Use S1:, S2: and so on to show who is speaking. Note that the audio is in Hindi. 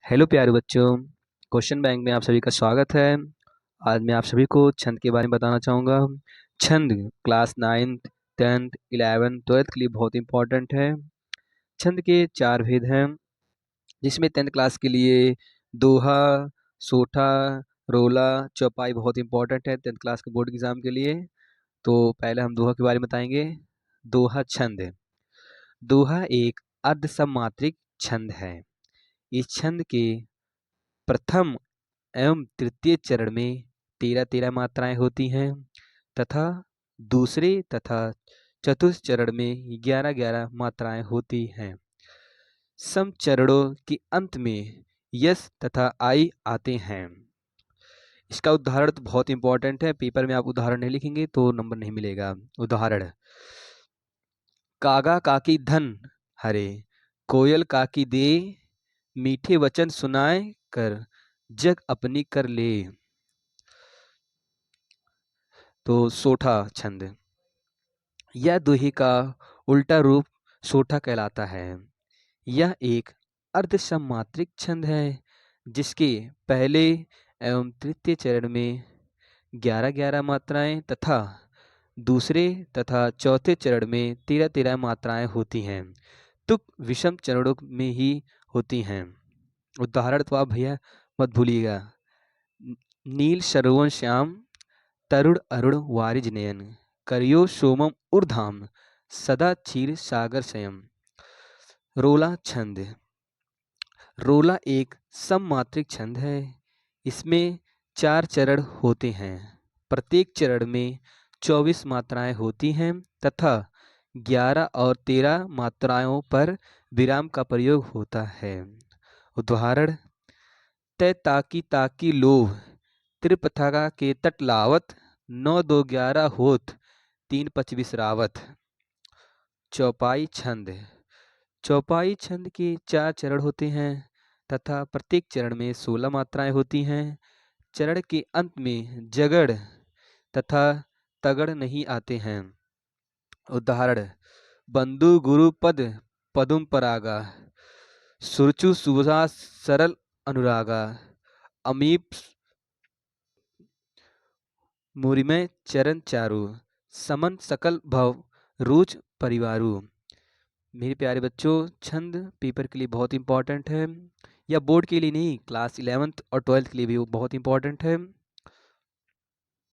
S1: हेलो प्यारे बच्चों। क्वेश्चन बैंक में आप सभी का स्वागत है। आज मैं आप सभी को छंद के बारे में बताना चाहूँगा। छंद class 9th 10th 11th 12th के लिए बहुत इंपॉर्टेंट है। छंद के चार भेद हैं, जिसमें 10th क्लास के लिए दोहा, सोठा, रोला, चौपाई बहुत इंपॉर्टेंट है 10th क्लास के बोर्ड एग्जाम के लिए। तो पहले हम दोहा के बारे में बताएंगे। दोहा छंद। दोहा एक अर्ध सममात्रिक छंद है। इस छंद के प्रथम एवं तृतीय चरण में 13-13 मात्राएं होती हैं तथा दूसरे तथा चतुर्थ चरण में 11-11 मात्राएं होती हैं। सम चरणों के अंत में यस तथा आई आते हैं। इसका उदाहरण तो बहुत इंपॉर्टेंट है, पेपर में आप उदाहरण नहीं लिखेंगे तो नंबर नहीं मिलेगा। उदाहरण: कागा काकी धन हरे, कोयल काकी दे, मीठे वचन सुनाए कर, जग अपनी कर ले। तो सोठा छंद। यह दोहे का उल्टा रूप सोठा कहलाता है। यह एक अर्धसममात्रिक छंद है, जिसके पहले एवं तृतीय चरण में 11-11 मात्राएं तथा दूसरे तथा चौथे चरण में 13-13 मात्राएं होती हैं। तुक विषम चरणों में ही होती हैं। उदाहरण तो आप भैया मत भूलिएगा। नील सरवन श्याम, तरुण अरुण वारिज नयन, करियो सोमम ऊर्धाम, सदा क्षीर सागर संयम। रोला छंद। रोला एक सममात्रिक छंद है। इसमें 4 चरण होते हैं। प्रत्येक चरण में 24 मात्राएं होती हैं तथा 11 और 13 मात्राओं पर विराम का प्रयोग होता है। उदाहरण: तय ताकी ताकी लोभ, त्रिपथगा के तट लावत, 9-2-11 होत, 3-25 रावत। चौपाई छंद। चौपाई छंद के 4 चरण होते हैं तथा प्रत्येक चरण में 16 मात्राएं होती हैं। चरण के अंत में जगड़ तथा तगड़ नहीं आते हैं। उदाहरण: बंधु गुरु पद पदुम परागा, सुरचु सुभा सरल अनुरागा, अमीप मुरिमय चरण चारु, समन सकल भव रुच परिवारु। मेरे प्यारे बच्चों, छंद पेपर के लिए बहुत इंपॉर्टेंट है, या बोर्ड के लिए नहीं, क्लास 11th और 12th के लिए भी वो बहुत इंपॉर्टेंट है।